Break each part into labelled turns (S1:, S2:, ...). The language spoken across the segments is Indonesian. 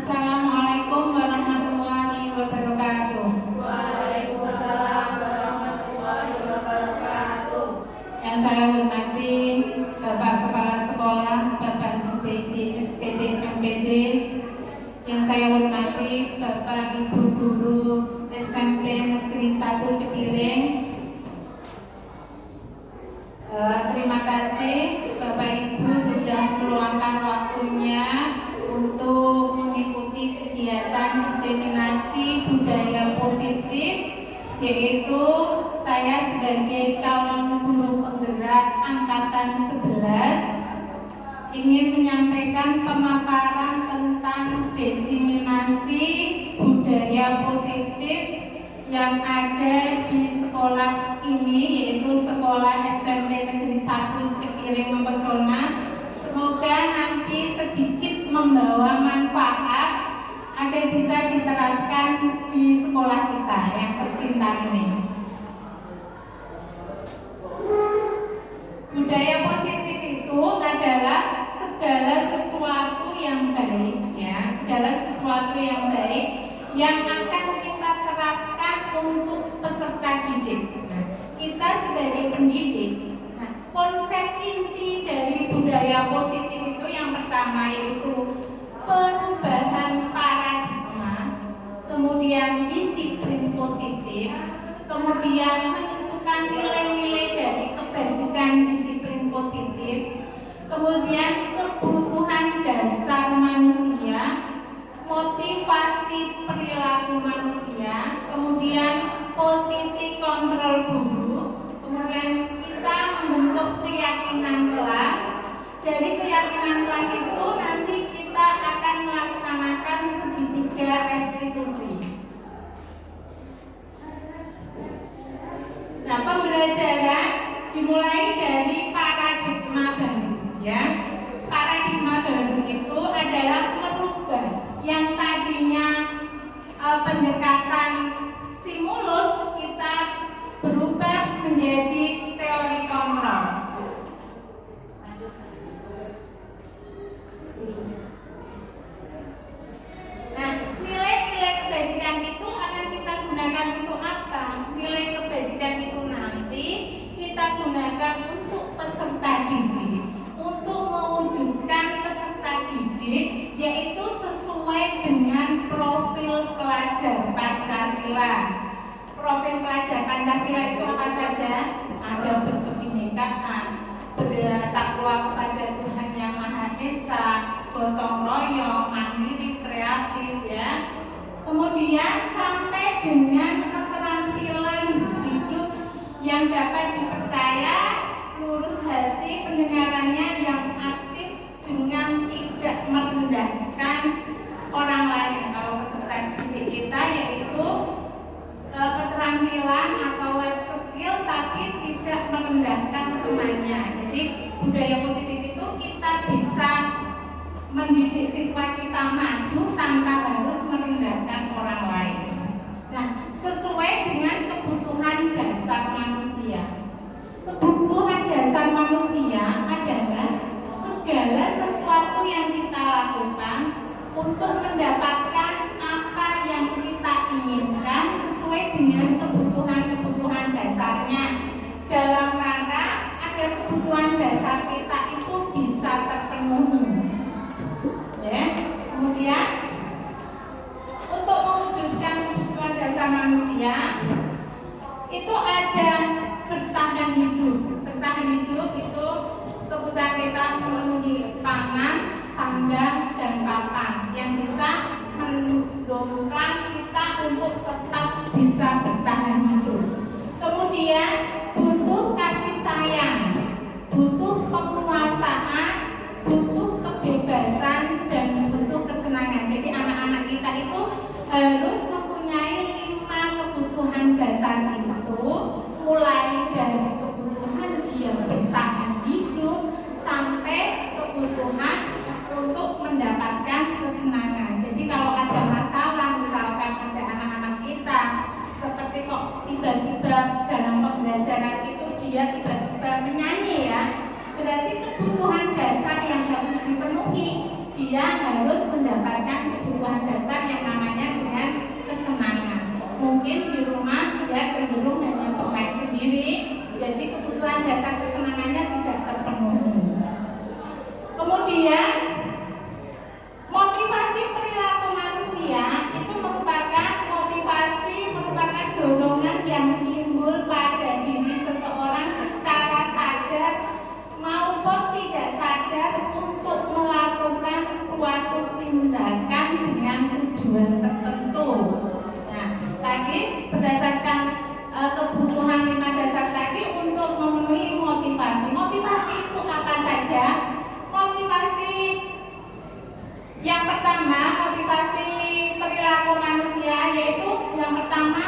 S1: Assalamualaikum warahmatullahi wabarakatuh.
S2: Waalaikumsalam warahmatullahi wabarakatuh.
S1: Yang saya hormati Bapak Kepala Sekolah, Bapak Subedi SPD MPD. Yang saya hormati Bapak Ibu Guru SMP Negeri 1 Cepiring. Terima kasih Bapak Ibu sudah meluangkan waktunya untuk mengikuti kegiatan diseminasi budaya positif, yaitu saya sebagai calon guru penggerak angkatan 11 ingin menyampaikan pemaparan tentang diseminasi budaya positif yang ada di sekolah ini, yaitu Sekolah SMP Negeri 1 Cepiring Mempesona. Semoga nanti sedikit membawa manfaat agar bisa diterapkan di sekolah kita yang tercinta ini. Budaya positif itu adalah segala sesuatu yang baik, ya, segala sesuatu yang baik yang akan kita terapkan untuk peserta didik. Nah, kita sebagai pendidik, konsep inti dari budaya positif itu yang pertama yaitu perubahan paradigma, kemudian disiplin positif, kemudian menentukan nilai-nilai dari kebajikan disiplin positif, kemudian kebutuhan dasar manusia, motivasi perilaku manusia, kemudian posisi kontrol guru, kemudian kita membentuk keyakinan kelas. Dari keyakinan kelas itu nanti kita akan melaksanakan segitiga restitusi. Nah, pembelajaran dimulai dari paradigma baru, ya. Paradigma baru itu adalah merubah yang tadinya pendekatan stimulus, kita berubah menjadi teori kontrol. Nah, nilai-nilai kebajikan itu akan kita gunakan untuk apa? Nilai kebajikan itu nanti kita gunakan untuk peserta didik, untuk mewujudkan peserta didik, yaitu sesuai dengan profil pelajar Pancasila. Profil pelajar Pancasila itu apa saja? Ada berkebinekaan, bertakwa kepada Tuhan Yang Maha Esa, gotong royong, mandiri, kreatif, ya. Kemudian sampai dengan keterampilan hidup yang dapat dipercaya, lurus hati, pendengarannya yang aktif dengan tidak merendahkan orang lain. Kalau peserta didik kita yaitu keterampilan atau life skill tapi tidak merendahkan temannya. Jadi budaya positif itu kita bisa mendidik siswa kita maju tanpa harus merendahkan orang lain. Nah, sesuai dengan kebutuhan dasar manusia. Kebutuhan dasar manusia adalah segala sesuatu yang kita lakukan untuk mendapatkan apa yang kita inginkan sesuai dengan kebutuhan-kebutuhan dasarnya, dalam rangka agar kebutuhan dasar kita itu bisa terpenuhi, ya. Kemudian untuk mewujudkan kebutuhan dasar manusia itu ada bertahan hidup. Bertahan hidup itu kebutuhan kita memenuhi pangan, sandang, dan papan yang bisa mendongkrak kita untuk tetap bisa bertahan hidup. Kemudian butuh kasih sayang, butuh penguasaan, butuh kebebasan, dan butuh kesenangan. Jadi anak-anak kita itu harus mempunyai 5 kebutuhan dasar itu, mulai dari kebutuhan dia bertahan hidup sampai kebutuhan untuk mendapatkan kesenangan. Jadi kalau ada masalah, misalkan ada anak-anak kita seperti kok tiba-tiba dalam pembelajaran itu dia tiba-tiba menyanyi, ya, berarti kebutuhan dasar yang harus dipenuhi, dia harus mendapatkan kebutuhan tujuan tertentu. Nah, tadi berdasarkan kebutuhan 5 dasar tadi untuk memenuhi motivasi. Motivasi itu apa saja? Motivasi yang pertama, motivasi perilaku manusia, yaitu yang pertama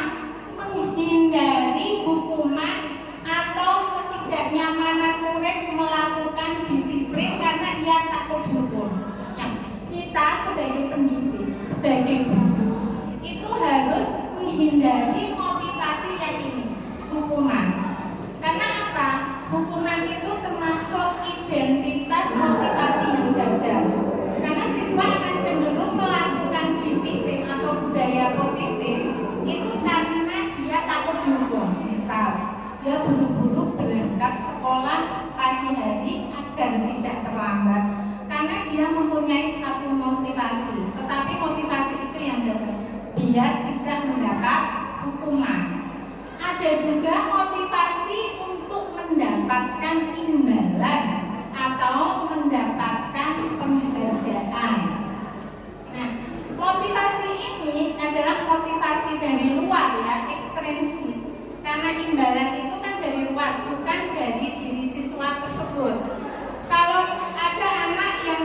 S1: menghindari hukuman atau ketidaknyamanan murid melakukan disiplin karena ia takut dihukum. Nah, kita sebagai pendidik, sebagai guru, itu harus menghindari motivasi yang ini, hukuman. Karena apa? Hukuman itu termasuk identitas motivasi yang gagal. Karena siswa akan cenderung melakukan disiplin atau budaya positif itu karena dia takut dihukum. Misal, dia buru-buru berangkat sekolah pagi hari agar tidak terlambat karena dia mempunyai satu motivasi, tetapi motivasi itu yang dapat biar tidak mendapat hukuman. Ada juga motivasi untuk mendapatkan imbalan atau mendapatkan penghargaan. Nah, motivasi ini adalah motivasi dari luar ya, ekstrinsik. Karena imbalan itu kan dari luar, bukan dari diri siswa tersebut. Kalau ada anak yang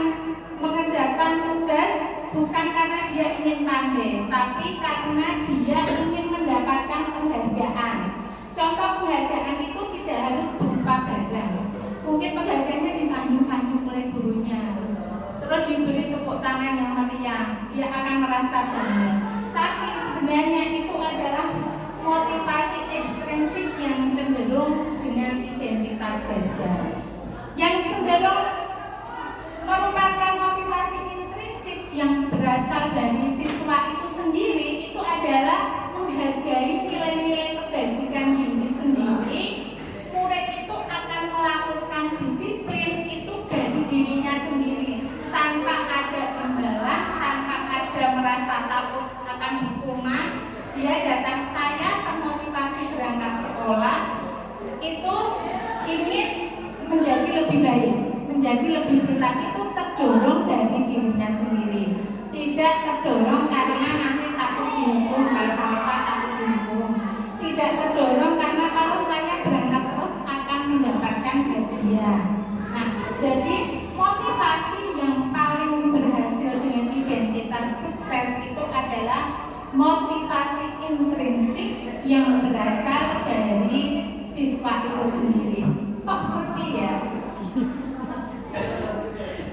S1: mengerjakan tugas bukan karena dia ingin pandai, tapi karena dia ingin mendapatkan penghargaan. Contoh penghargaan itu tidak harus berupa barang. Mungkin penghargaannya disanjung-sanjung oleh gurunya, terus diberi tepuk tangan yang meriah, dia akan merasa bangga. Tapi sebenarnya itu adalah motivasi ekstrinsik yang cenderung dengan identitas gagal. Yang cenderung merupakan motivasi intrinsik yang berasal dari siswa itu sendiri, itu adalah menghargai nilai-nilai kebajikan diri sendiri. Murid itu akan melakukan disiplin itu dari dirinya sendiri, tanpa ada imbalan, tanpa ada merasa takut akan hukuman. Dia datang, saya termotivasi berangkat sekolah itu ingin menjadi lebih baik, menjadi lebih pintar. Itu terdorong dari dirinya sendiri, tidak terdorong karena nanti takut dihukum, kalau apa takut dihukum. Tidak terdorong karena kalau saya berangkat terus akan mendapatkan hadiah. Nah, jadi motivasi yang paling berhasil dengan identitas sukses itu adalah motivasi intrinsik yang berasal dari siswa itu sendiri. Kok sepi ya?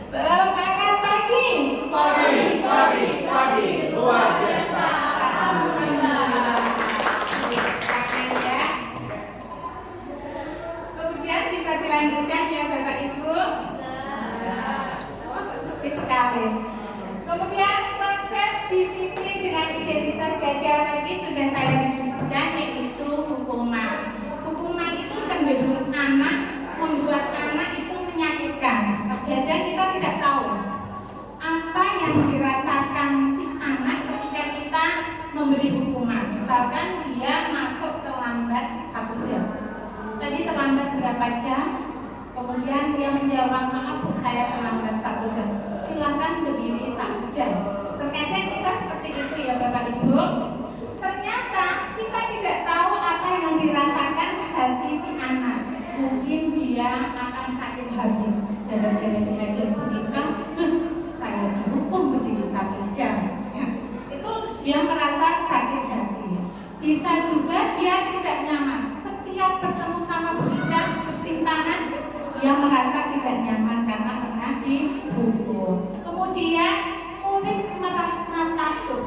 S1: Semangat pagi.
S2: Pagi, luar biasa. Alhamdulillah.
S1: Kemudian bisa dilanjutkan ya Bapak Ibu? Oh, sepi sekali. Kemudian konsep disiplin dengan identitas gagal tadi sudah saya disebutkan, yaitu hukuman. Hukuman itu cenderung membuat anak itu menyakitkan. Kadang kita tidak tahu apa yang dirasakan si anak ketika kita memberi hukuman. Misalkan dia masuk terlambat 1 jam. Tadi terlambat berapa jam? Kemudian dia menjawab, maaf Bu, saya terlambat 1 jam. Silakan berdiri 1 jam. Terkadang kita seperti itu ya Bapak Ibu. Ternyata kita tidak tahu apa yang dirasakan hati si anak. Mungkin dia akan sakit hati gara-gara diajar kita, saya dihukum berdiri 1 jam ya. Itu dia merasa sakit hati. Bisa juga dia tidak nyaman. Setiap bertemu sama Bu Ida bersimpangan, dia merasa tidak nyaman karena pernah dihukum. Kemudian murid merasa takut.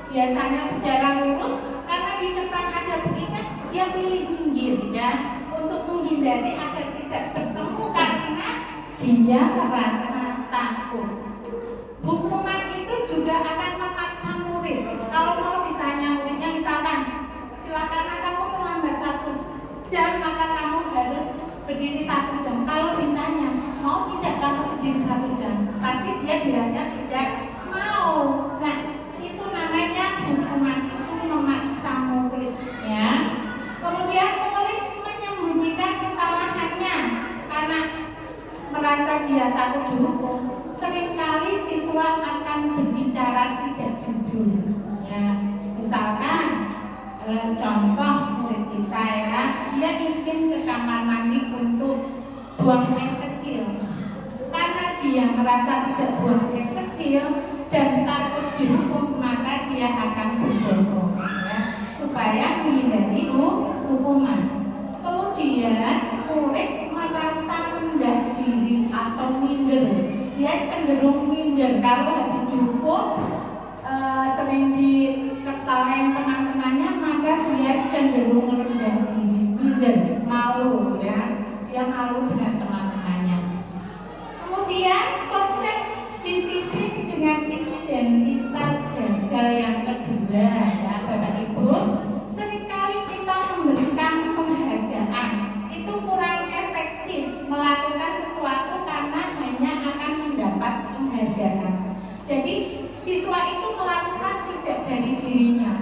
S1: Biasanya berjalan lurus karena di depan ada Bu Ida, dia pilih minggir ya, untuk menghindari agar tidak bertemu karena dia merasa takut. Hukuman itu juga akan memaksa murid. Kalau mau ditanya muridnya, misalkan silakan kamu terlambat 1 jam, maka kamu harus berdiri 1 jam. Kalau ditanya mau tidak kamu berdiri 1 jam, pasti dia bilangnya tidak mau. Nah, itu namanya hukuman itu memaksa murid ya. Kemudian murid menyembunyikan kesalahannya karena merasa dia takut dihukum. Seringkali siswa akan berbicara tidak jujur. maju. Ya, misalkan contoh murid kita ya, dia izin ke kamar mandi untuk buang air kecil. Karena dia merasa tidak buang air kecil dan takut dihukum, maka dia akan berbohong ya, supaya menghindari hukuman. Kemudian murid merasa rendah diri atau minder, dia cenderung minder kalau habis dihukum sering diketawain teman-temannya, maka dia cenderung rendah diri, minder, malu ya, dia malu dengan teman-temannya. Kemudian konsep disiplin dengan identitas gagal yang kedua ya Bapak Ibu, seringkali kita memberikan penghargaan itu kurang efektif melakukan sesuatu karena hanya akan mendapat penghargaan. Jadi siswa itu melakukan tidak dari dirinya,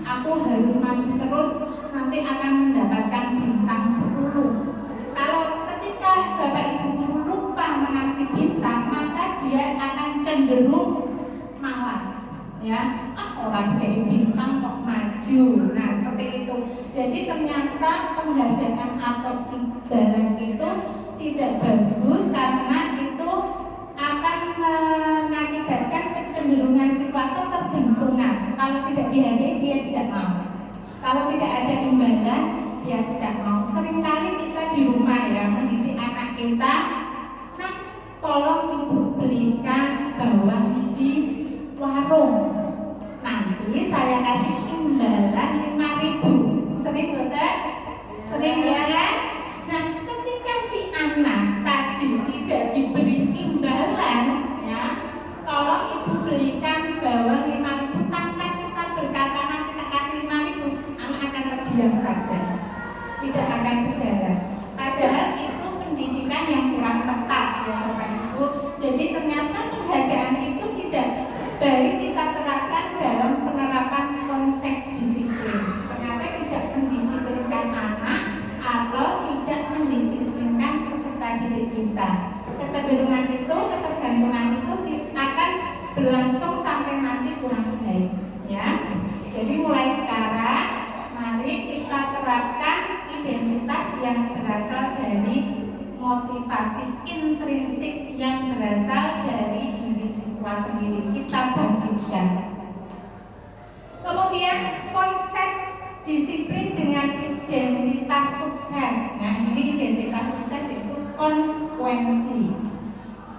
S1: aku harus maju terus nanti akan mendapatkan bintang 10. Kalau ketika Bapak Ibu guru lupa mengasih bintang, maka dia akan cenderung malas ya, orang kayak bintang kok maju. Nah seperti itu. Jadi ternyata penghargaan atau imbalan itu tidak bagus, karena itu akan mengakibatkan kecenderungan siswa ketergantungan. Kalau tidak dihargai dia tidak mau, kalau tidak ada imbalan dia tidak mau. Seringkali kita di rumah ya mendidik anak kita, nah tolong ibu belikan bawang di warung, nanti saya kasih imbalan 5.000. Sering betul? Sering ya kan? Nah ketika si anak tadi tidak diberi imbalan ya, tolong ibu belikan bawang 5.000, tanpa kita berkata nah kita kasih 5.000, anak akan terdiam saja, tidak akan berjalan. Padahal itu pendidikan yang kurang tepat ya Bapak Ibu. Jadi ternyata penghargaan itu tidak baik kita terapkan dalam penerapan konsep disiplin. Ternyata tidak mendisiplinkan anak atau tidak mendisiplinkan peserta didik kita. Kecenderungan itu, ketergantungan itu akan berlangsung sampai nanti kurang baik ya. Jadi mulai sekarang mari kita terapkan identitas yang berasal dari motivasi intrinsik yang berasal dari diri siswa sendiri, kita bangkitkan. Kemudian konsep disiplin dengan identitas sukses. Nah ini identitas sukses itu konsekuensi.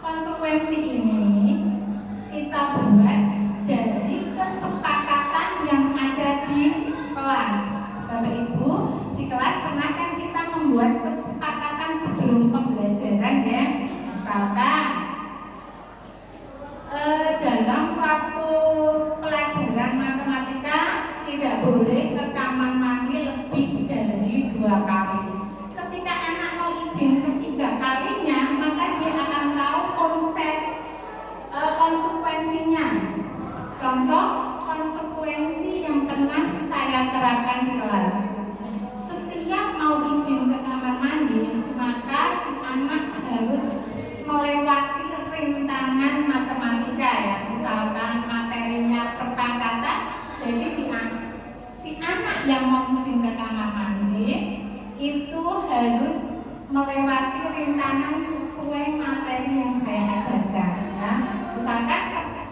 S1: Konsekuensi ini kita buat dari kesepakatan yang ada di kelas. Bapak Ibu, di kelas pernah kan kita membuat kesepakatan sebelum pembelajaran ya. Misalkan dalam waktu pelajaran matematika tidak boleh ke kamar mandi lebih dari 2 kali. Ketika anak mau izin ketiga kalinya, maka dia akan tahu konsekuensinya. Contoh konsekuensi yang pernah saya terapkan di kelas. Setiap mau izin ke kamar mandi, maka si anak harus melewati rintangan matematika ya. Misalkan materinya perpangkatan, jadi si anak yang mau izin ke kamar mandi itu harus melewati rintangan sesuai materi yang saya ajarkan ya. Misalkan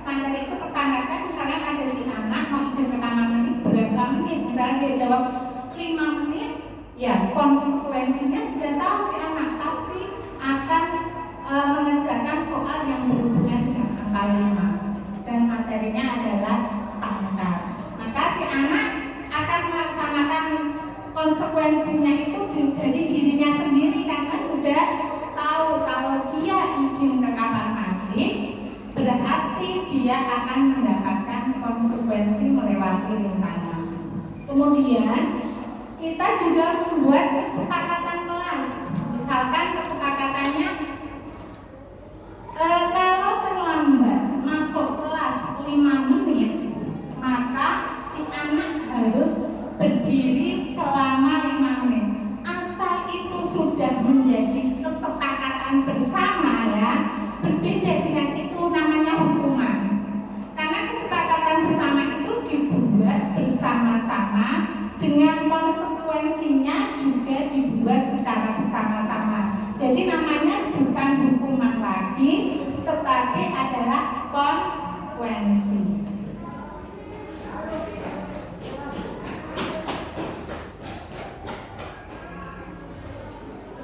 S1: materi itu perpangkatan, misalkan ada si anak mau izin ke kamar mandi berapa menit, misalkan dia jawab 5 menit, ya konsekuensinya sudah tahu si anak pasti akan mengerjakan soal yang berhubungan dengan angka 5 dan materinya adalah pangkat. Maka si anak akan melaksanakan konsekuensinya itu dari dirinya sendiri, karena sudah tahu kalau dia izin ke kamar mandi berarti dia akan mendapatkan konsekuensi melewati rintangan. Kemudian kita juga membuat kesepakatan kelas. Misalkan kesepakatannya kalau terlambat masuk kelas 5 menit, maka si anak harus berdiri selama 5 menit. Asal itu sudah menjadi kesepakatan bersama ya, berbeda dengan itu namanya hukuman. Karena kesepakatan bersama bersama-sama, dengan konsekuensinya juga dibuat secara bersama-sama. Jadi namanya bukan hukuman lagi, tetapi adalah konsekuensi.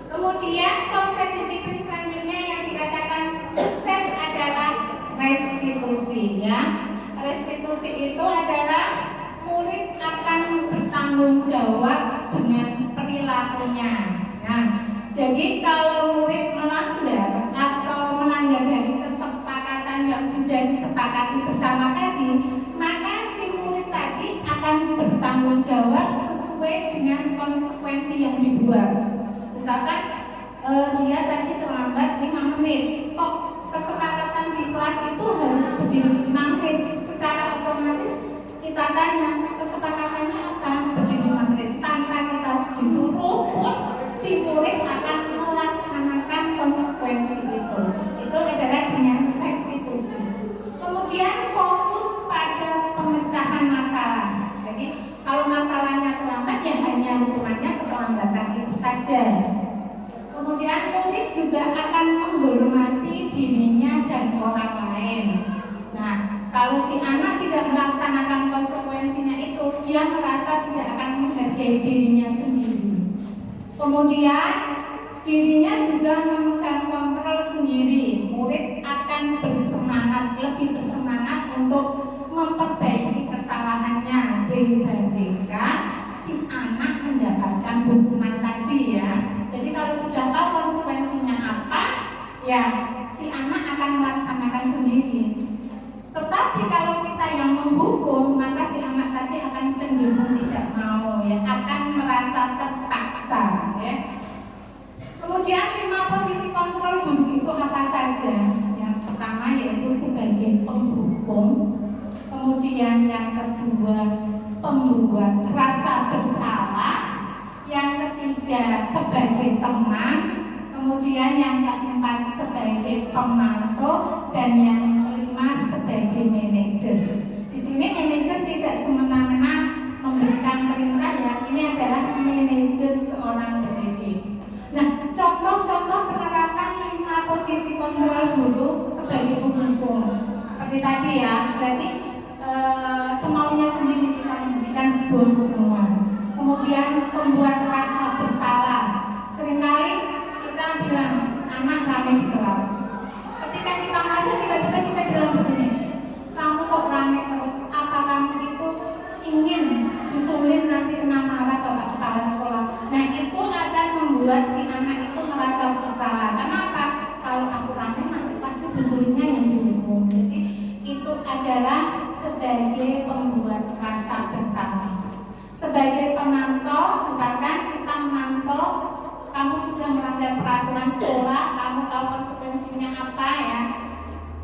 S1: Kemudian konsep disiplin selanjutnya yang dikatakan sukses adalah restitusi, ya. Restitusi itu adalah murid akan bertanggung jawab dengan perilakunya. Nah, jadi kalau murid melanggar atau melanggar dari kesepakatan yang sudah disepakati bersama tadi, maka si murid tadi akan bertanggung jawab sesuai dengan konsekuensi yang dibuat. Misalkan dia tadi terlambat 5 menit, kok kesepakatan di kelas itu harus berdiri 5 menit. Secara otomatis kita tanya, kesepakatannya apa? Berdiri 5 menit. Tanpa kita disuruh pun si murid akan melaksanakan konsekuensi itu. Itu adalah dengan restitusi. Kemudian fokus pada pemecahan masalah. Jadi kalau masalahnya terlambat, ya hanya hukumannya keterlambatan itu saja. Kemudian murid juga akan menghormati dirinya dan orang lain. Nah, kalau si anak tidak melaksanakan konsekuensinya itu, dia merasa tidak akan menghargai dirinya sendiri. Kemudian dirinya juga memegang kontrol sendiri. Murid akan bersemangat, lebih bersemangat untuk memperbaiki kesalahannya dibandingkan si anak mendapatkan hukuman tadi, ya. Jadi kalau sudah tahu konsekuensinya apa, ya si anak akan melaksanakan sendiri. Tetapi kalau kita yang menghukum, maka si anak tadi akan cenderung tidak mau, ya, akan merasa terpaksa, ya. Kemudian 5 posisi kontrol guru itu apa saja? Yang pertama yaitu sebagai penghukum. Kemudian yang kedua pembuat rasa bersalah. Yang ketiga sebagai teman. Kemudian yang keempat sebagai pemantau. Dan yang kelima sebagai manajer. Di sini manajer tidak semena-mena memberikan perintah, ya. Ini adalah manajer seorang pendidik. Nah, contoh-contoh penerapan 5 posisi kontrol guru sebagai penghukum. Seperti tadi, ya, berarti semaunya sendiri kita memberikan sebuah hukuman. Kemudian pembuat rasa bersalah. Seringkali kita bilang anak ramai di kelas. Ketika kita masuk, tiba-tiba kita bilang begini, kamu kok ramai terus? Apa kamu itu ingin disulis nanti kena marah bapak kepala sekolah? Nah, itu akan membuat si anak itu merasa bersalah. Kenapa? Kalau aku ramai nanti pasti disulisnya yang dihukum. Jadi itu adalah sebagai pembuat rasa bersalah. Sebagai pemantau, misalkan kita memantau, kamu sudah melanggar peraturan sekolah, kamu tahu konsekuensinya apa, ya.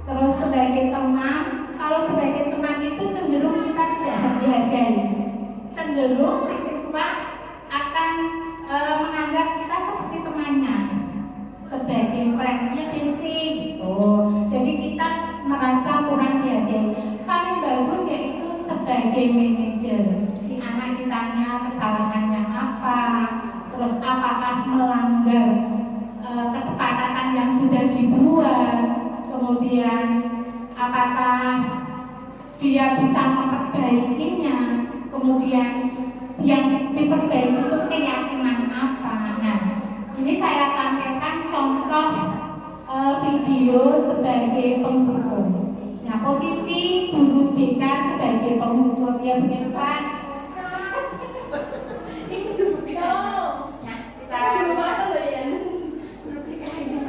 S1: Terus sebagai teman, kalau sebagai teman itu cenderung kita tidak dihargai. Cenderung si siswa akan menganggap kita seperti temannya, sebagai friend-nya bestie gitu. Jadi kita merasa kurang dihargai. Paling bagus yaitu sebagai manajer. Si anak ditanya kesalahannya apa, terus apakah melanggar kesepakatan yang sudah dibuat, kemudian apakah dia bisa memperbaikinya, kemudian yang diperbaiki itu keyakinan apa. Nah, ini saya tampilkan contoh video sebagai penghukum. Nah, posisi guru BK sebagai penghukum, ya, begitu Pak. Ini guru BK. Nah, kita guru apa loh, ya? Guru BK ini.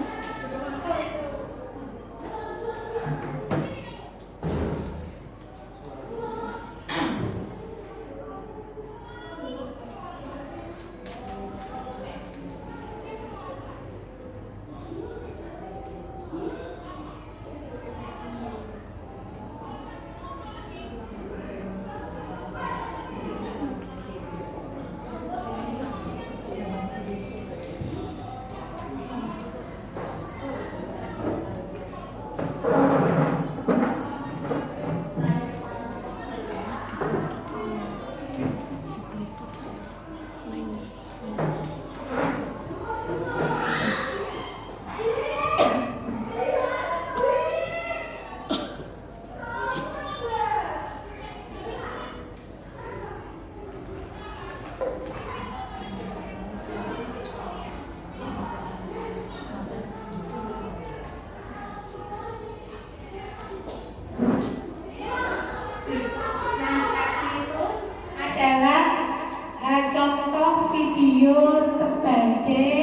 S1: video sebagai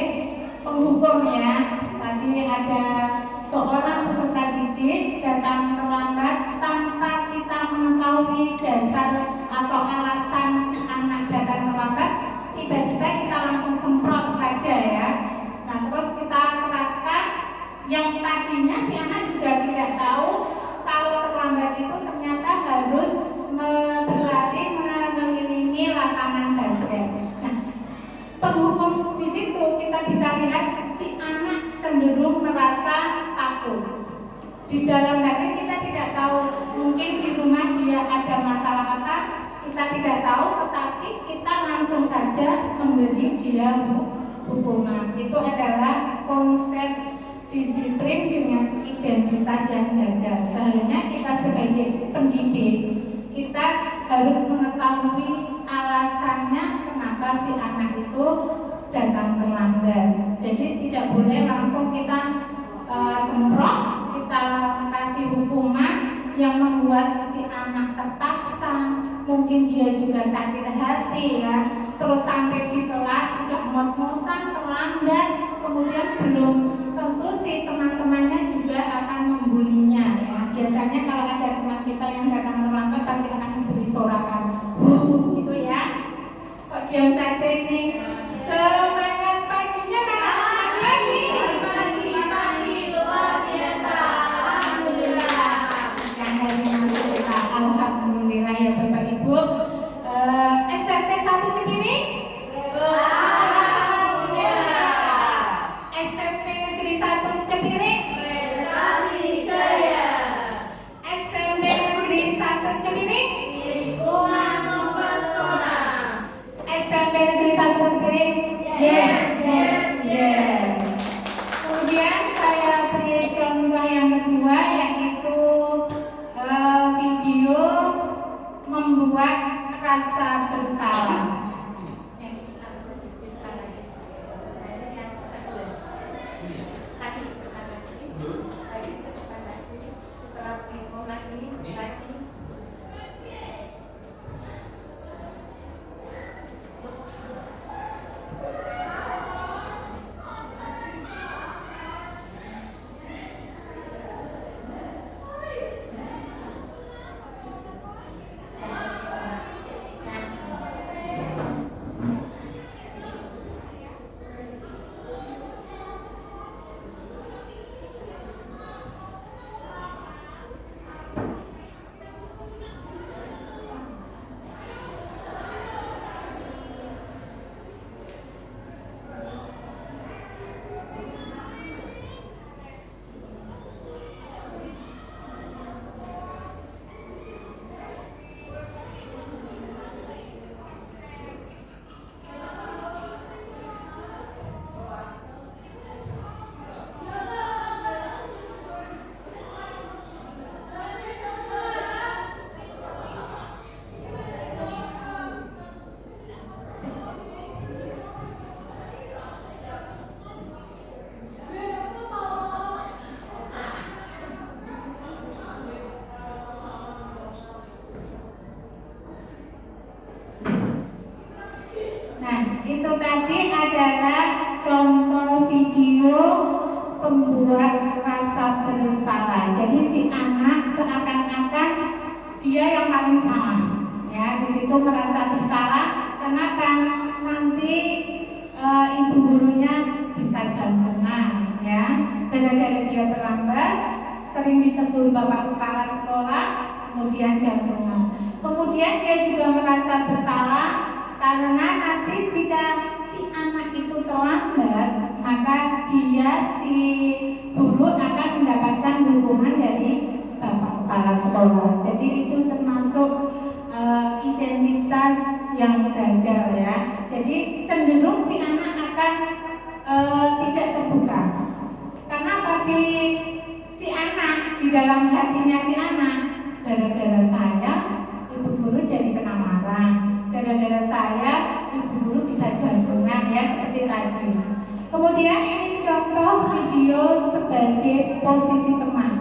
S1: penghukum ya. Tadi ada seorang peserta didik datang terlambat tanpa kita mengetahui dasar atau alasan si anak datang terlambat, tiba-tiba kita langsung semprot saja ya. Nah terus kita terapkan yang tadinya si anak juga tidak tahu kalau terlambat itu ternyata harus berlari mengelilingi lapangan basket. Nah, penghukum di situ kita bisa lihat si anak cenderung merasa takut. Di dalam hati kita tidak tahu, mungkin di rumah dia ada masalah apa, kita tidak tahu, tetapi kita langsung saja memberi dia hukuman. Itu adalah konsep disiplin dengan identitas yang gagal. Seharusnya kita sebagai pendidik, kita harus mengetahui alasannya kenapa si anak itu datang terlambat. Jadi tidak boleh langsung kita semprot, kita kasih hukuman yang membuat si anak terpaksa, mungkin dia juga sakit hati ya, terus sampai di kelas sudah ngos-ngosan terlambat, kemudian belum tentu si teman-temannya juga akan membulinya ya. Biasanya kalau ada teman kita yang datang terlambat pasti akan diberi sorakan gitu ya. Kok diam saja ini? Semangat paginya mana semangat pagi?
S2: Pagi luar biasa. Alhamdulillah.
S1: Yang dari masuk kita, alhamdulillah ya Bapak Ibu. SMP 1 Cipinang? SMP Negeri 1 Cipinang?
S2: Prestasi jaya.
S1: SMP Negeri 1 Cipinang?
S2: Lingkungan mempesona.
S1: SMP Negeri 1 Cipinang? Yes. Kemudian saya beri contoh yang kedua, yaitu video membuat rasa bersalah. Itu tadi adalah contoh video pembuat rasa bersalah. Jadi si anak seakan-akan dia yang paling salah. Ya, di situ merasa bersalah. Kenapa? Nanti ibu gurunya bisa jantungan, ya. Gara-gara dia terlambat, sering ditegur bapak kepala sekolah, kemudian jantungan. Kemudian dia juga merasa bersalah karena nanti jika si anak itu terlambat, maka dia si guru akan mendapatkan hukuman dari bapak kepala sekolah. Jadi itu termasuk identitas yang gagal ya. Jadi cenderung si anak akan tidak terbuka. Karena bagi si anak, di dalam hatinya si anak, gara-gara saya ibu guru jadi kena marah, gara-gara saya ibu guru bisa jantungan, ya seperti tadi. Kemudian ini contoh video sebagai posisi teman.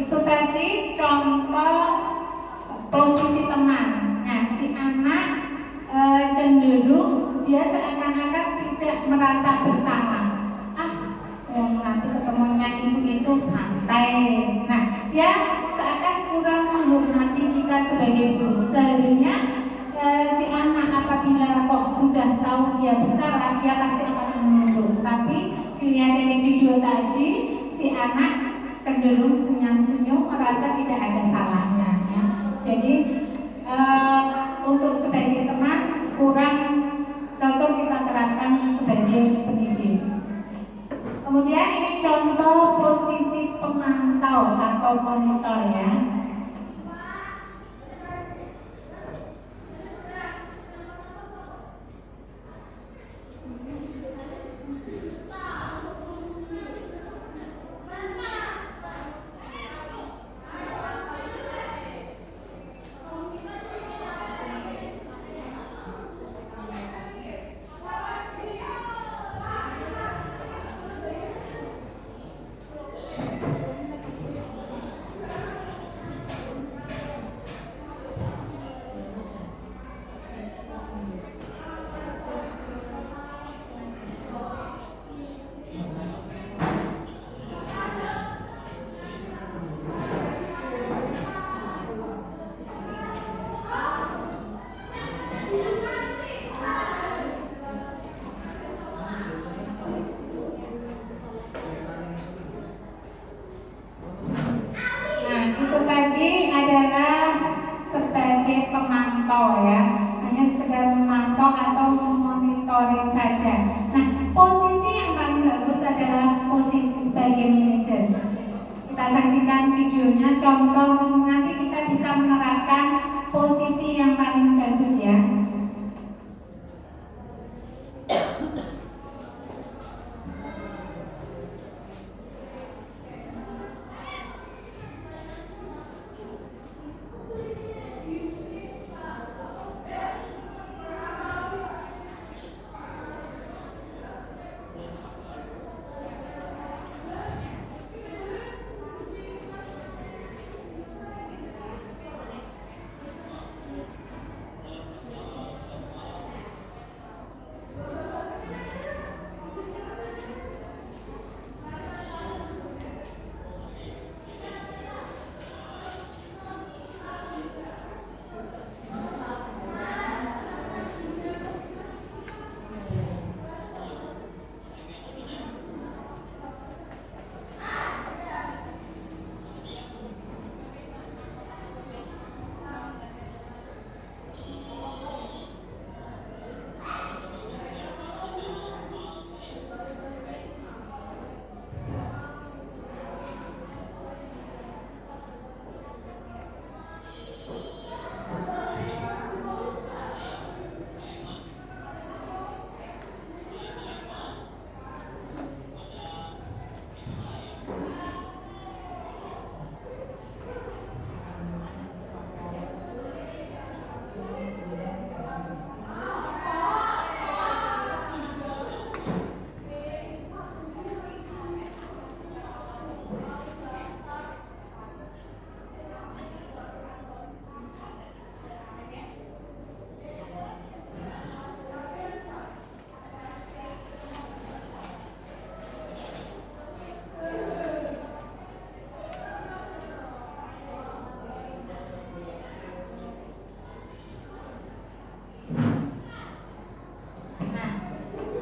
S1: itu tadi contoh posisi teman. Nah, si anak cenderung dia seakan-akan tidak merasa bersalah. Nanti ketemunya ibu itu santai. Nah, dia seakan kurang menghormati kita sebagai guru. Seharusnya si anak apabila kok sudah tahu dia bersalah, dia pasti akan menunduk. Tapi dilihat dari video tadi, si anak cenderung senyum-senyum, merasa tidak ada salahnya. Ya. Jadi untuk sebagai teman kurang cocok kita terapkan sebagai pendidik. Kemudian ini contoh posisi pemantau atau monitor ya. Itu tadi adalah sebagai pemantau ya, hanya sekedar memantau atau memonitoring saja. Nah, posisi yang paling bagus adalah posisi sebagai manajer. Kita saksikan videonya, contoh nanti kita bisa menerapkan posisi yang paling bagus ya.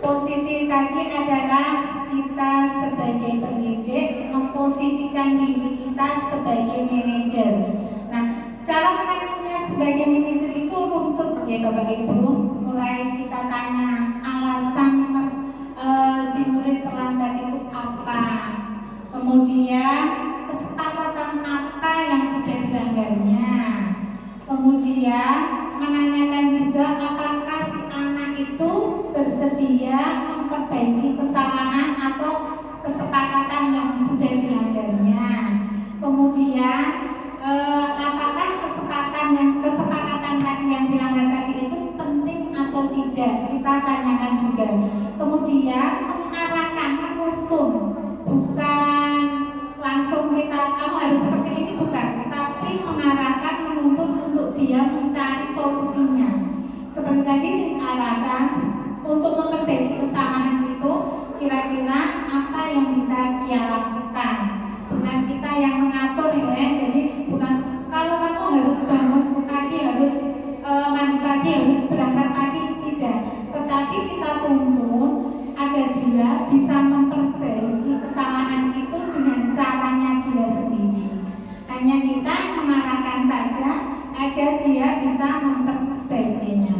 S1: Posisi tadi adalah kita sebagai pendidik memposisikan diri kita sebagai manajer. Nah, cara menanyanya sebagai manajer itu runtut ya Bapak Ibu. Mulai kita tanya alasan si murid terlambat itu apa, kemudian kesepakatan apa yang sudah dilanggarnya, kemudian menanyakan juga apakah si anak itu bersedia memperbaiki kesalahan atau kesepakatan yang sudah dilanggarnya. Kemudian apakah kesepakatan tadi yang dilanggar tadi itu penting atau tidak, kita tanyakan juga. Kemudian mengarahkan, menuntun, bukan langsung langsung kamu harus seperti ini, bukan, tapi mengarahkan, menuntut untuk dia mencari solusinya. Seperti tadi diarahkan untuk memperbaiki kesalahan itu, kira-kira apa yang bisa dia lakukan. Bukan kita yang mengatur ya, jadi bukan kalau kamu harus bangun pagi, harus mandi pagi, harus berangkat pagi, tidak. Tetapi kita tuntun agar dia bisa memperbaiki kesalahan itu dengan caranya dia sendiri. Hanya kita mengarahkan saja agar dia bisa memperbaikinya.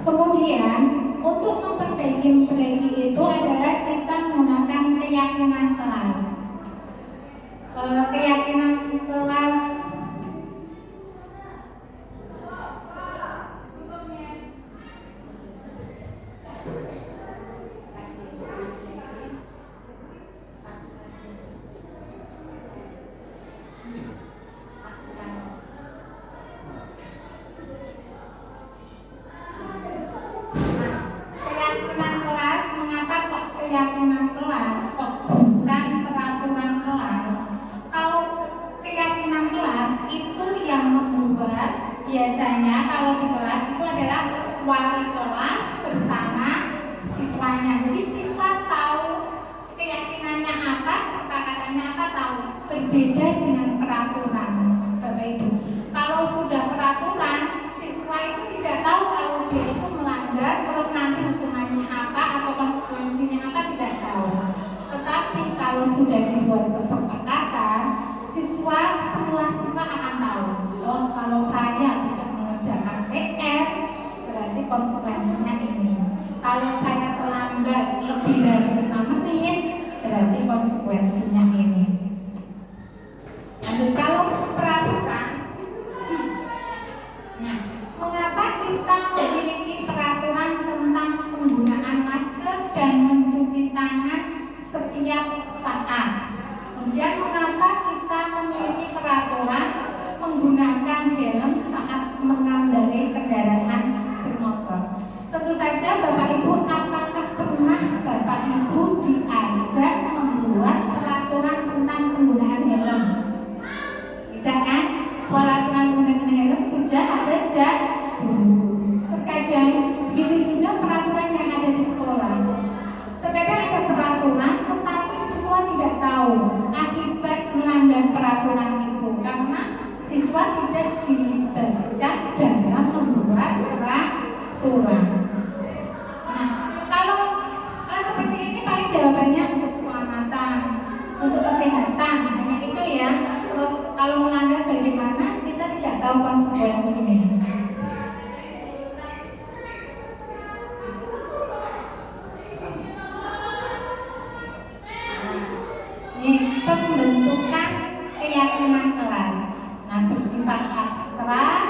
S1: Kemudian untuk memperbaiki itu adalah kita menggunakan keyakinan kelas. Keyakinan kelas keyakinan kelas kok bukan peraturan kelas. Kalau keyakinan kelas itu yang membuat, biasanya kalau di kelas itu adalah wali kelas bersama siswanya. Jadi siswa tahu keyakinannya apa, kesepakatannya apa, tahu. Berbeda dengan peraturan, Bapak Ibu. Kalau sudah peraturan, siswa itu tidak tahu kalau dia itu melanggar, terus nanti hukumannya apa atau konsekuensinya apa, tidak tahu. Tetapi kalau sudah dibuat kesepakatan, semua siswa akan tahu. Oh, kalau saya tidak mengerjakan PR, berarti konsekuensinya ini. Kalau saya terlambat lebih dari 5 menit, berarti konsekuensinya ini. Lalu kalau peraturan, nah, mengapa kita memiliki peraturan tentang penggunaan masker dan mencuci tangan setiap saat? Kemudian mengapa kita memiliki peraturan menggunakan helm saat mengendarai kendaraan bermotor? Tentu saja Bapak Ibu, apakah pernah Bapak Ibu diajak membuat peraturan tentang penggunaan helm? Tidak kan? Peraturan penggunaan helm sudah ada sejak dulu. Terkadang begitu juga peraturan yang ada di sekolah. Terkadang ada peraturan tetapi siswa tidak tahu akibat melanggar peraturan itu karena siswa tidak dilibatkan dalam membuat peraturan. Nah, kalau seperti ini paling jawabannya untuk keselamatan, untuk kesehatan, hanya itu ya. Terus kalau melanggar bagaimana, kita tidak tahu konsekuensinya. Pembentukan keyakinan kelas. Nah, bersifat abstrak,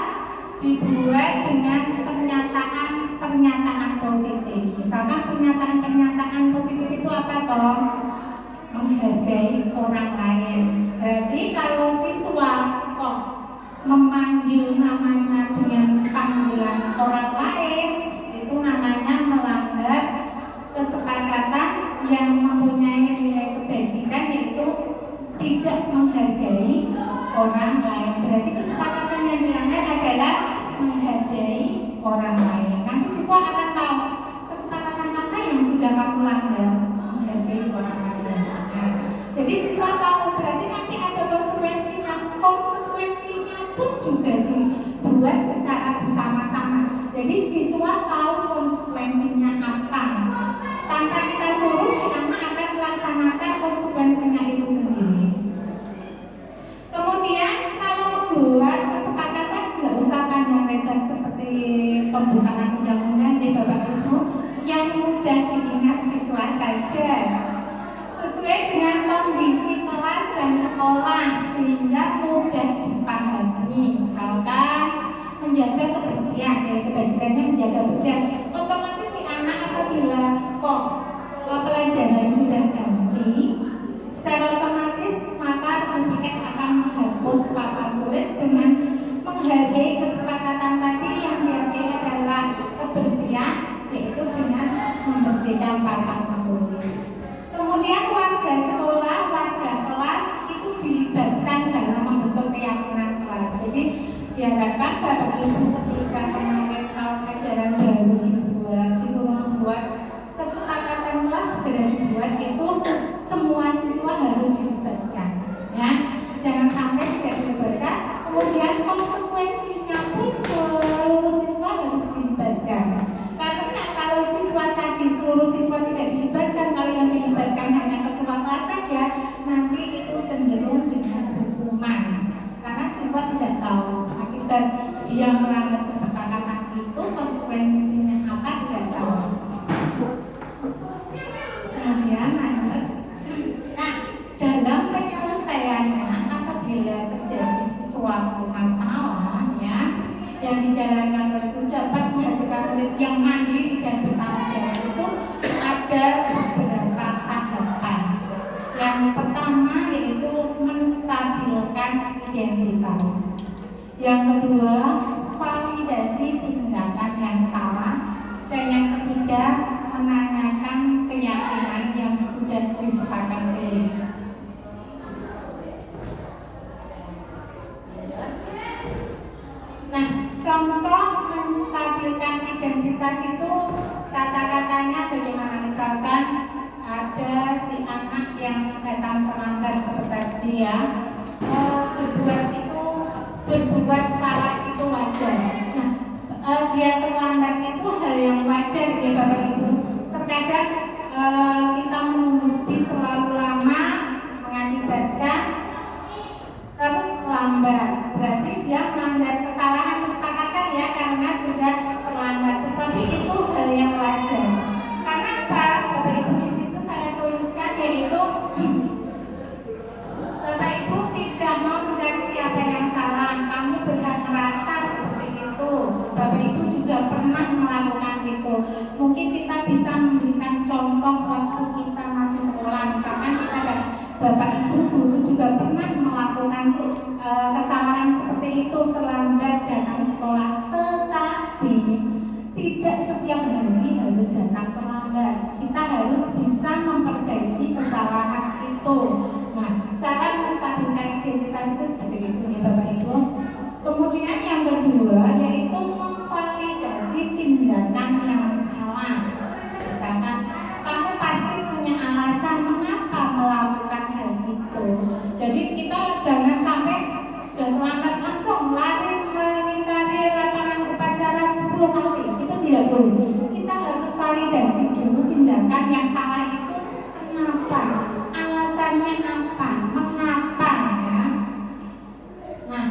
S1: dibuat dengan pernyataan positif. Misalkan pernyataan positif itu apa toh? Menghargai orang lain. Berarti kalau siswa kok memanggil namanya dengan panggilan orang lain, itu namanya melanggar kesepakatan yang mempunyai nilai kebajikan, yaitu tidak menghargai orang lain. Berarti kesepakatan yang dilanggar adalah menghargai orang lain. Nanti siswa akan tahu kesepakatan apa yang sudah kamu langgar, menghargai orang lain. Nah, jadi siswa tahu, berarti nanti ada konsekuensinya. Konsekuensinya pun juga dibuat secara bersama-sama. Jadi siswa tahu konsekuensinya apa. Tanpa kita suruh, si anak akan melaksanakan konsekuensinya itu sendiri. Kemudian kalau membuat kesepakatan tidak usah panjang lebar seperti pembukaan undang-undang di Bapak Ibu, yang mudah diingat siswa saja, sesuai dengan kondisi kelas dan sekolah sehingga mudah dipahami. Misalkan menjaga kebersihan, ya kebajikannya menjaga kebersihan. Otomatis si anak apabila kok pelajaran sudah ganti, secara otomatis maka pendidik akan menghapus papan tulis dengan menghargai kesepakatan tadi yang diartikan adalah kebersihan, yaitu dengan membersihkan papan tulis. Kemudian warga sekolah, warga kelas itu dilibatkan diharapkan Bapak Ibu ketika kemarin tahun ajaran baru dibuat, disuruh membuat kesepakatan kelas segera dibuat, itu semua siswa harus dilibatkan, ya. Jangan sampai tidak dilibatkan, kemudian konsekuensinya pun seluruh siswa harus dilibatkan. Karena kalau siswa tadi seluruh siswa tidak dilibatkan, kalau yang dilibatkan hanya ketua kelas saja, nanti itu cenderung dengan hukuman. Karena siswa tidak tahu akibat dia melanggar kesepakatan itu konsekuensinya apa, tidak tahu. Kemudian lanjut. Nah, dalam penyelesaiannya apabila terjadi sesuatu masalah, ya, yang dijalankan oleh guru dapat menghasilkan murid yang mandiri dan bertanggung jawab, itu ada beberapa tahapan. Yang pertama yaitu menstabilkan identitas. Yang kedua, validasi tindakan yang salah. Dan yang ketiga, menanyakan keyakinan yang sudah disepakati. Nah, contoh menstabilkan identitas itu kata-katanya bagaimana? Misalkan ada si anak yang datang terlambat seperti tadi, ya, berbuat salah itu wajar. Nah, dia terlambat itu hal yang wajar ya Bapak Ibu. Terkadang kita menunggu selalu lama mengakibatkan terlambat. Berarti dia melanggar kesalahan kesepakatan, ya, karena sudah terlambat. Tetapi itu hal yang wajar. Karena apa? Bapak Ibu, di situ saya tuliskan yaitu Bapak Ibu tidak mau mencari siapa yang salah. Kamu berhak merasa seperti itu. Bapak Ibu juga pernah melakukan itu. Mungkin kita bisa memberikan contoh waktu kita masih sekolah. Misalkan kita dan Bapak Ibu dulu juga pernah melakukan kesalahan seperti itu, terlambat datang sekolah. Tetapi tidak setiap hari harus datang terlambat. Kita harus bisa memperbaiki kesalahan itu. Nah, cara menstabilkan identitas itu seperti itu ya Bapak Ibu. Kemudian yang kedua yaitu memvalidasi tindakan yang salah. Misalkan kamu pasti punya alasan mengapa melakukan hal itu. Jadi kita jangan sampai terlambat langsung lari mengitari lapangan upacara 10 kali. Itu tidak boleh. Kita harus validasi dulu tindakan yang salah itu kenapa, alasannya apa, mengapa, ya. Nah,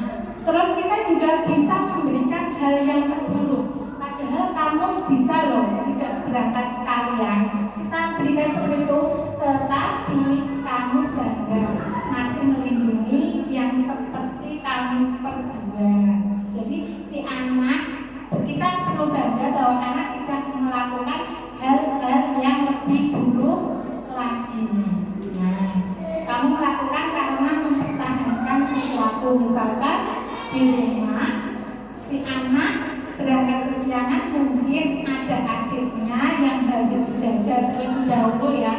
S1: terus kita juga bisa memberikan hal yang terburuk. Padahal kamu bisa loh tidak berangkat sekalian. Kita berikan seperti itu, tetapi kamu gagal masih melindungi yang seperti kamu perbuat. Jadi si anak, kita perlu bangga bahwa anak tidak melakukan hal-hal yang lebih buruk lagi. Nah, kamu melakukan karena mempertahankan sesuatu. Misalkan di rumah si anak berangkat kesiangan, mungkin ada adiknya yang harus dijaga terlebih dahulu, ya.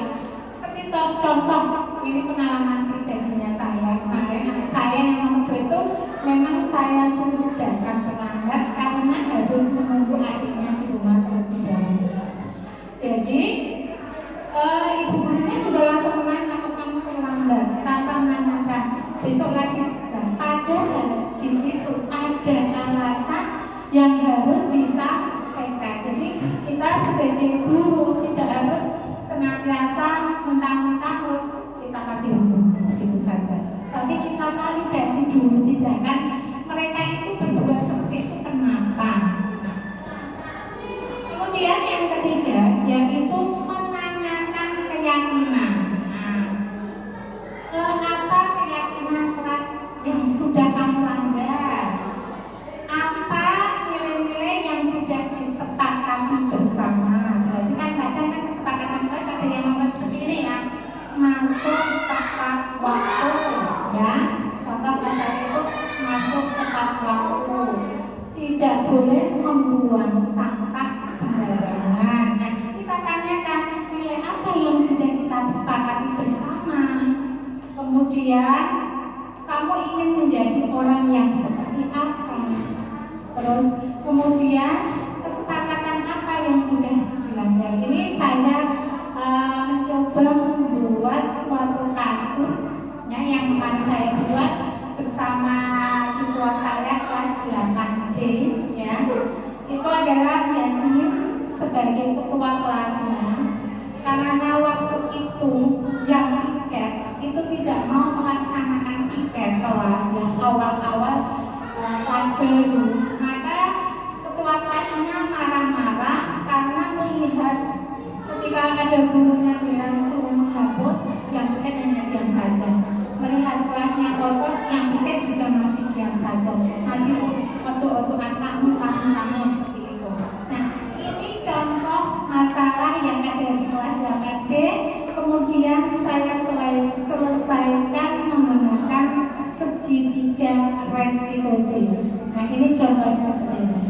S1: Seperti contoh, ini pengalaman pribadinya saya kemarin. Anak saya yang nomor 2 itu memang saya suruh datang terlambat karena harus menunggu adiknya di rumah terlebih dahulu. Jadi ibu gurunya juga langsung menanya, kok kamu terlambat, tanpa menanyakan besok lagi. Dan padahal di situ ada alasan yang harus disampaikan. Jadi kita sebagai guru tidak harus senantiasa mentang-mentang terus kita kasih hukum begitu saja. Tapi kita validasi dulu tindakan mereka itu berbuat seperti itu kenapa. Kemudian yang ketiga yaitu menanyakan keyakinan. Apa keyakinan kelas yang sudah kamu langgar? Apa nilai-nilai yang sudah disepakati bersama? Berarti kan kadang kan kesepakatan kelas ada yang ngomong seperti ini, ya, masuk tepat waktu, ya. Contoh kelas saya itu masuk tepat waktu, tidak boleh membuang sampah sembarangan. Nah, kita tanyakan nilai apa yang sudah kita sepakati bersama. Kemudian kamu ingin menjadi orang yang seperti apa? Terus kemudian kesepakatan apa yang sudah dilanggar? Ini saya mencoba membuat suatu kasus ya, yang kemarin saya buat bersama siswa saya kelas 8D ya. Itu adalah Yasmin sebagai ketua kelasnya, karena waktu itu yang piket itu tidak mau melaksanakan piket kelas yang awal-awal kelas baru, maka ketua kelasnya marah-marah karena melihat ketika ada gurunya bilang suruh menghapus, yang piket hanya diam saja. Melihat kelasnya kotor, yang piket juga masih diam saja, masih otu-otuan kamu seperti itu. Nah, ini contoh masalah yang ada di kelas 8D. Kemudian saya selesaikan menggunakan segitiga restitusi. Nah, ini contohnya seperti ini.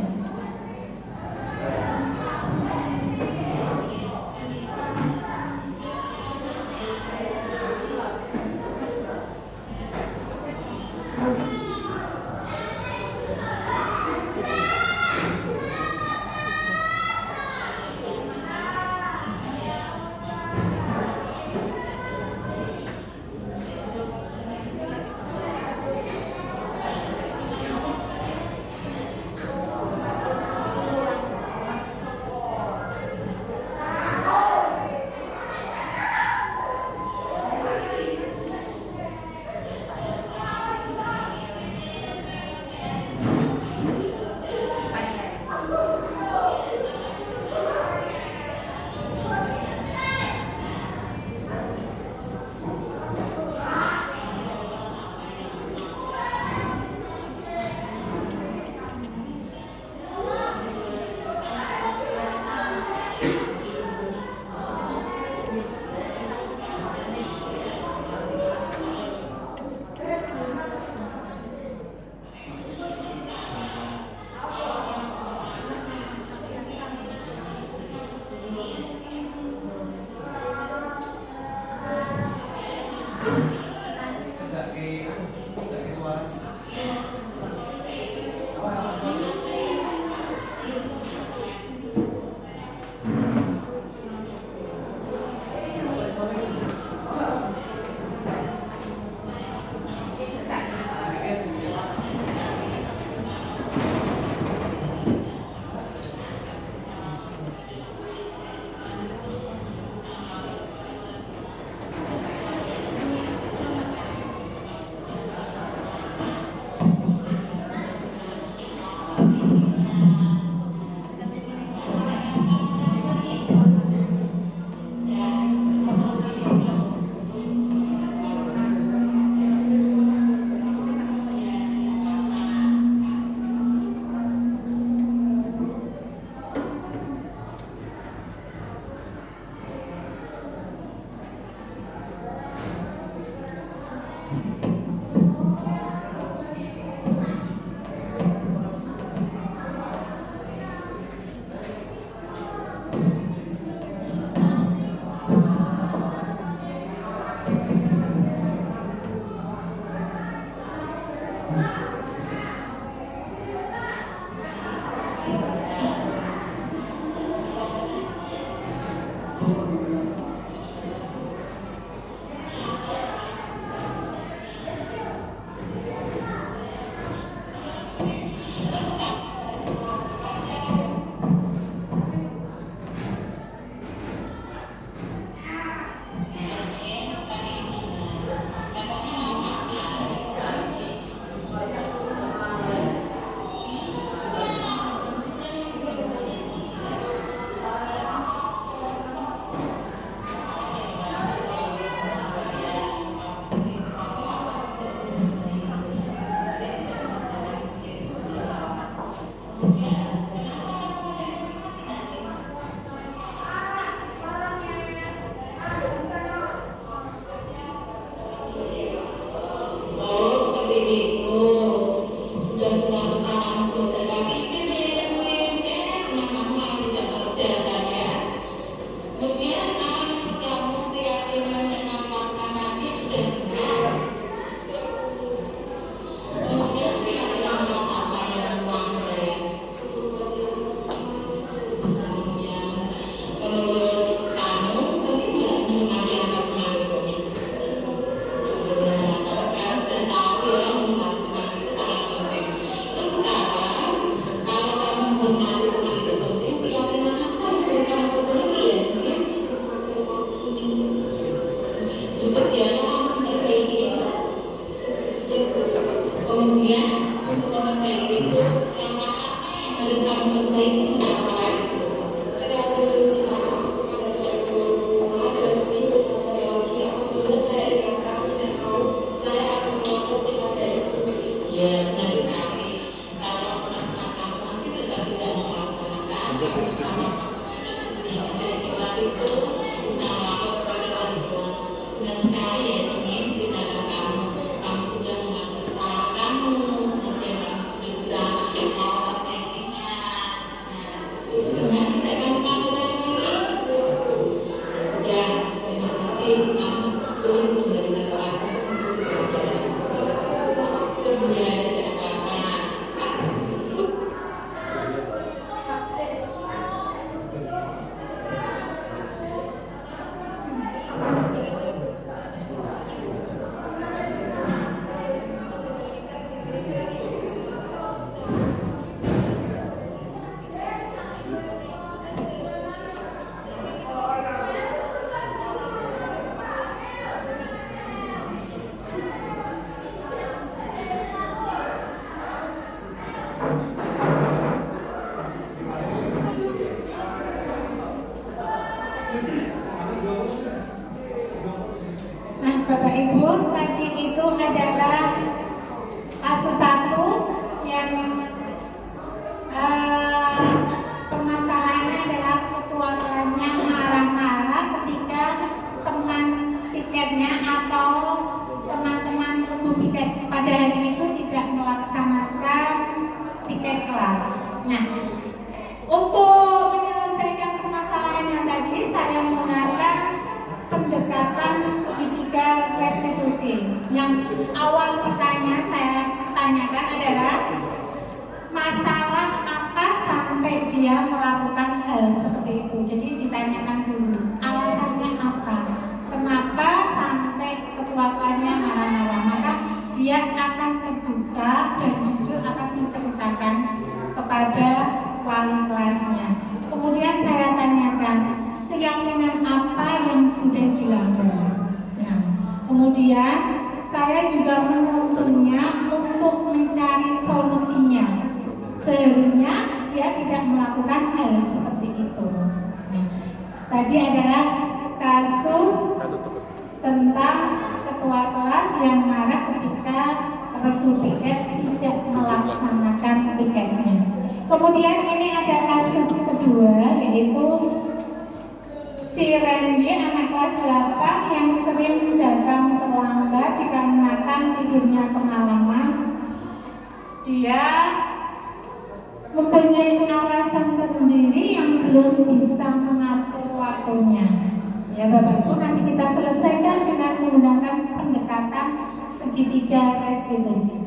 S1: pendekatan segitiga restitusi. Yang awal saya tanyakan adalah masalah apa sampai dia melakukan hal seperti itu. Jadi ditanyakan dulu alasannya apa, kenapa sampai ketua kelasnya marah-marah. Maka dia akan terbuka dan jujur akan menceritakan kepada wali kelasnya. Kemudian saya tanyakan keyakinan apa yang sudah dilanggar. Nah, kemudian saya juga menuntunnya untuk mencari solusinya. Seharusnya dia tidak melakukan hal seperti itu. Nah, tadi adalah kasus tentang ketua kelas yang marah ketika regu tiket tidak melaksanakan tiketnya. Kemudian ini ada kasus kedua, yaitu si Randy, anak kelas 8 yang sering datang terlambat dikarenakan tidurnya pengalaman. Dia mempunyai alasan tersendiri yang belum bisa mengatur waktunya. Ya Bapak Ibu, nanti kita selesaikan dengan menggunakan pendekatan segitiga restitusi.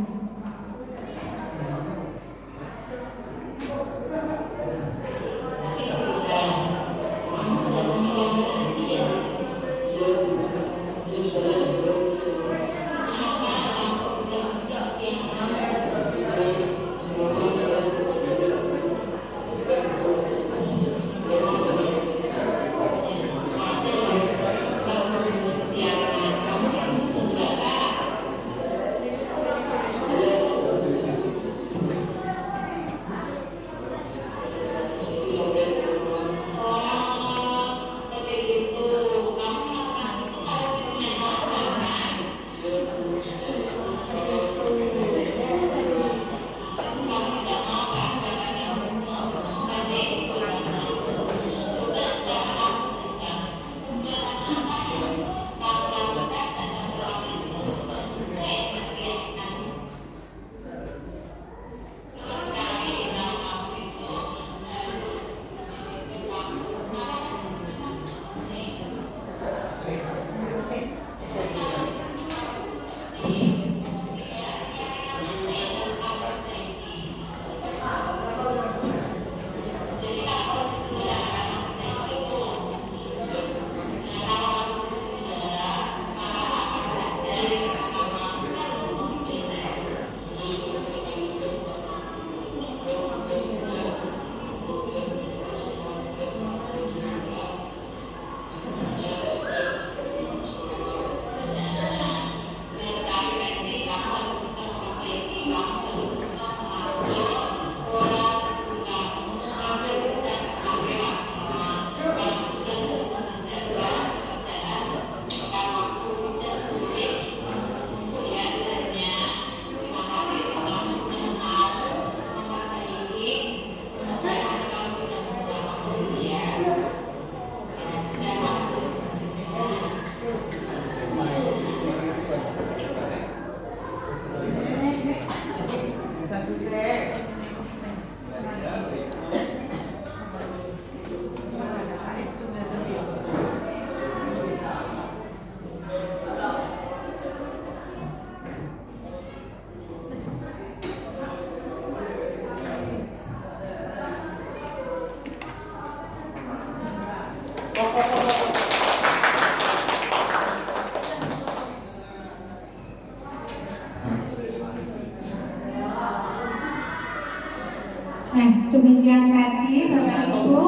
S1: Nah, demikian tadi Bapak Ibu,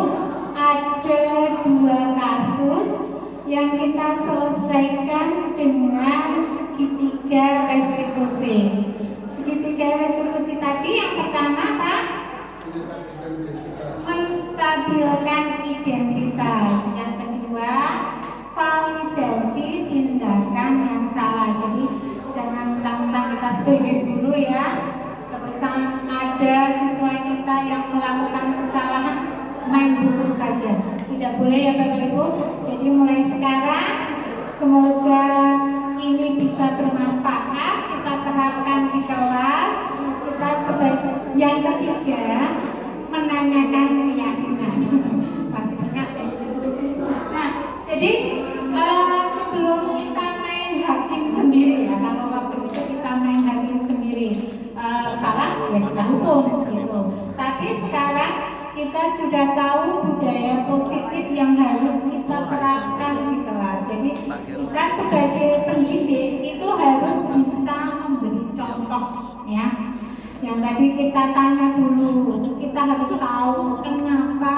S1: ada 2 kasus yang kita selesaikan dengan segitiga restitusi. Segitiga restitusi tadi yang pertama apa? Menstabilkan identitas. Yang kedua, validasi tindakan yang salah. Jadi jangan mentang-mentang kita sebagai guru ya, terusan ada siswa kita yang melakukan kesalahan main burung saja. Tidak boleh ya Bapak Ibu. Jadi mulai sekarang semoga ini bisa bermanfaat, kita terapkan di kelas. Kita sebagai yang ketiga, menanyakan keyakinan. Pasti ingat ya. Nah, jadi kampung gitu. Tapi sekarang kita sudah tahu budaya positif yang harus kita terapkan di kelas. Jadi kita sebagai pendidik itu harus bisa memberi contoh ya. Yang tadi kita tanya dulu, kita harus tahu kenapa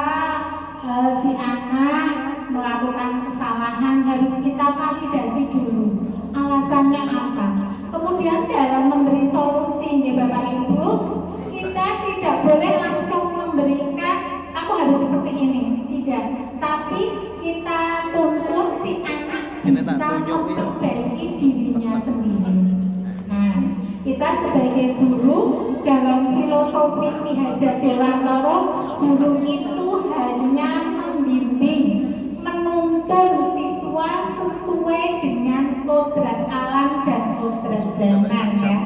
S1: si anak melakukan kesalahan, harus kita validasi dulu alasannya apa. Kemudian dalam memberi solusi ya Bapak Ibu, kita tidak boleh langsung memberikan aku harus seperti ini, tidak, tapi kita tuntun si anak bisa memperbaiki dirinya sendiri. Nah, kita sebagai guru dalam filosofi Ki Hajar Dewantara, guru itu hanya membimbing, menuntun siswa sesuai dengan kodrat alam dan kodrat zaman ya.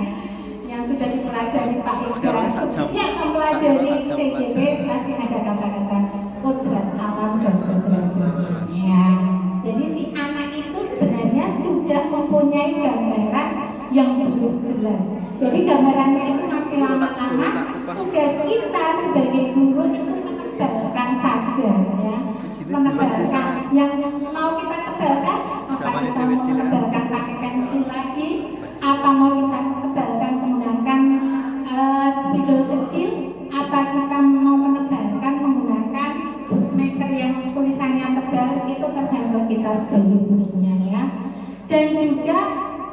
S1: Yang sudah dipelajari Pak Iqbal, yang mempelajari CGB pasti ada kata-kata kodrat alam dan kodrat zaman ya. Jadi si anak itu sebenarnya sudah mempunyai gambaran yang belum jelas. Jadi gambarannya itu masih lama-lama. Tugas kita sebagai guru itu menebalkan saja ya, menebalkan yang mau kita tebalkan. Apa kita mau menebalkan pakai pensil lagi? Apa mau kita tebalkan menggunakan spidol kecil? Apa kita mau menebalkan menggunakan bookmaker yang tulisannya tebal? Itu tergantung kita sebagai gurunya ya. Dan juga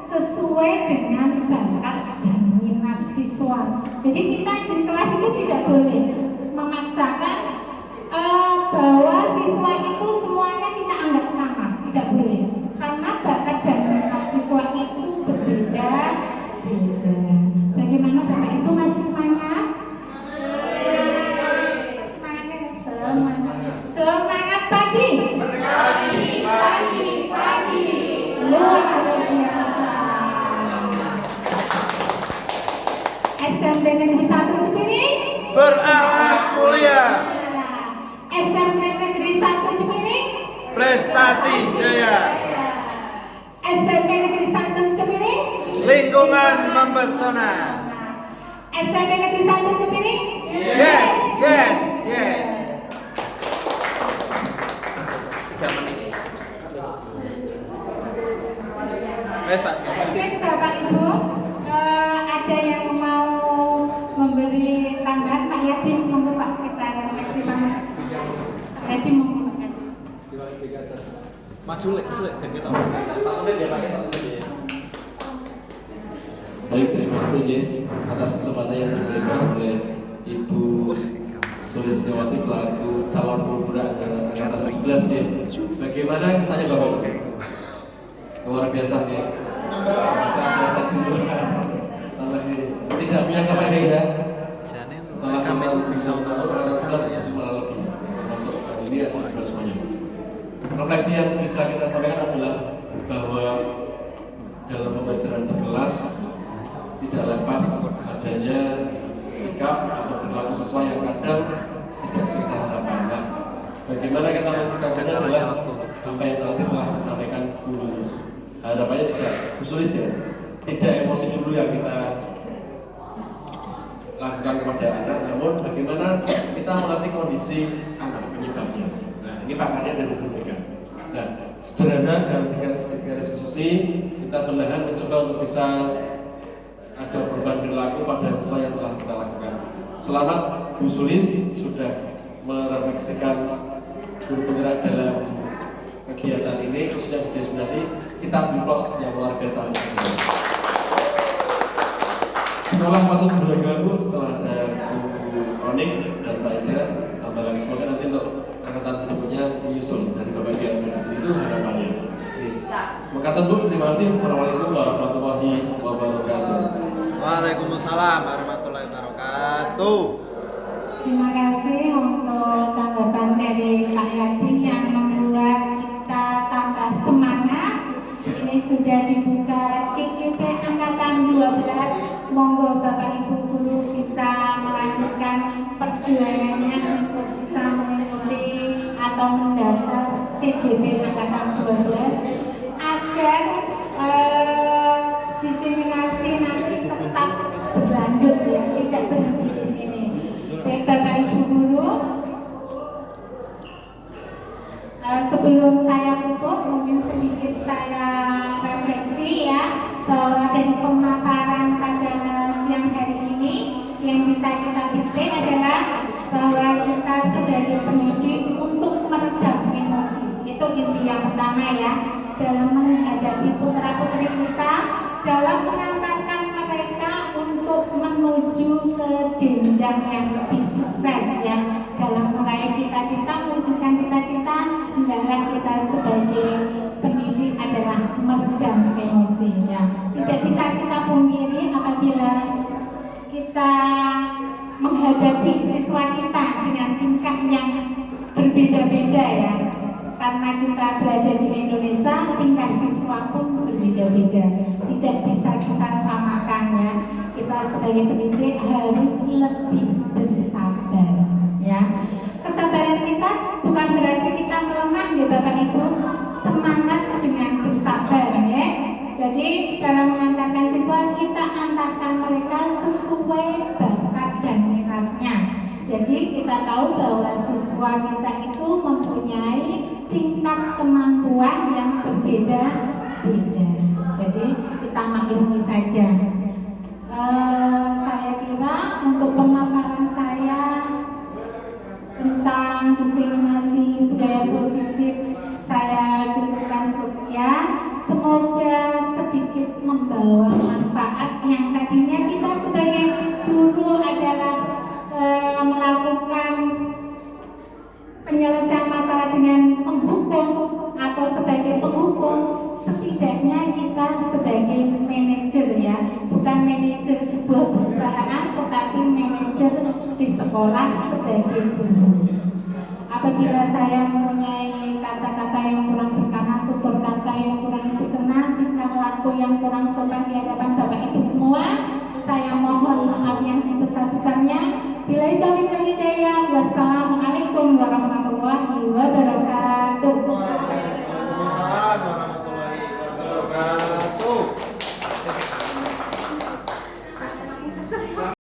S1: sesuai dengan bakat dan minat siswa. Jadi kita di kelas itu tidak boleh memaksakan bahwa siswa itu semuanya kita anggap sama, tidak boleh. Karena bakat dan minat siswa itu berbeda. Bagaimana Bapak Ibu masih semangat? Semangat pagi. Pagi. Luar biasa. SMP Negeri 1 Cipiring
S3: berakhlak mulia,
S1: SMP Negeri 1 Cipiring
S3: prestasi jaya,
S1: SMP Negeri 1 Cipiring
S3: lingkungan mempesona.
S1: SMP Negeri 1 Cipiring
S3: Yes. 3 menit. Wes Pak.
S1: Mungkin Bapak Ibu ada yang mau memberi tambahan. Pak Yatim, monggo Pak, kita refleksi sama Pak Yatim, monggo.
S3: Maju lek ben kita.
S4: Baik, terima kasih ya atas kesempatan yang diberikan oleh Ibu Sulistiawati selaku calon pemuda angkatan 11 ya. Bagaimana kesannya Bapak? Luar biasa ya. Biasa dulu. Tidak punya KPD ya. Setelah kami bisa untuk 11 malah lebih masuk ini atau semuanya. Refleksi yang bisa kita sampaikan adalah bahwa dalam pembelajaran di kelas tidak lepas adanya sikap atau perilaku siswa yang kadang tidak kita harapkan. Nah, bagaimana kita mensikapnya adalah apa yang tadi telah disampaikan Bu Lulis. Harapannya tidak usulis ya, tidak emosi dulu yang kita lakukan kepada anak, namun bagaimana kita mengerti kondisi anak penyebabnya. Nah, ini pakarnya dari pendidikan. Nah, sederhana dalam tiga institusi kita perlahan mencoba untuk bisa ada perubahan perilaku pada siswa yang telah kita lakukan. Selamat Bu Sulis sudah merefleksikan guru penggerak dalam kegiatan ini, khususnya di destinasi kita biplos yang luar biasa. Sekolah patut bergabung setelah ada Bu Onik dan Pak Ida tambah lagi, semoga nanti untuk angkatan berikutnya menyusul dari Bapak Ibu di sini itu harapannya. Makatan Bu, terima kasih. Assalamualaikum warahmatullahi wabarakatuh.
S3: Waalaikumsalam warahmatullahi wabarakatuh.
S1: Terima kasih untuk tanggapan dari Pak Yatin yang membuat kita tambah semangat. Ini sudah dibuka CGP angkatan 12. Monggo Bapak Ibu guru bisa melanjutkan perjuangannya untuk bisa mengikuti atau mendaftar CGP angkatan 12 agar diseminasi nanti tetap berlanjut ya, tidak berhenti di sini. jenjang yang lebih sukses ya dalam meraih cita-cita, mewujudkan cita-cita. Hendaklah kita sebagai pendidik adalah meredam emosi ya. Tidak bisa kita pungkiri apabila kita menghadapi siswa kita dengan tingkah yang berbeda-beda ya. Karena kita berada di Indonesia, tingkah siswa pun berbeda-beda. Tidak bisa kita samakan ya. Kita sebagai pendidik harus lebih bersabar ya. Kesabaran kita bukan berarti kita melemah ya Bapak Ibu. Semangat dengan bersabar ya. Jadi dalam mengantarkan siswa, kita antarkan mereka sesuai bakat dan minatnya. Jadi kita tahu bahwa siswa kita itu mempunyai tingkat kemampuan yang berbeda-beda. Jadi kita maklumi saja. Saya kira untuk pemaparan saya tentang diseminasi budaya positif saya cukupkan sekian. Semoga sedikit membawa manfaat yang tadinya kita sebagai guru adalah melakukan penyelesaian masalah dengan menghukum atau sebagai penghukum. Setidaknya kita sebagai manajer ya, bukan manajer sebuah perusahaan tetapi manajer di sekolah sebagai guru. Apabila saya mempunyai kata-kata yang kurang berkenan, tutur kata yang kurang berkenan, tingkah laku yang kurang sopan di hadapan Bapak Ibu semua, saya mohon maaf yang sebesar-besarnya. Bila itu hidayah, wassalamualaikum warahmatullahi wabarakatuh.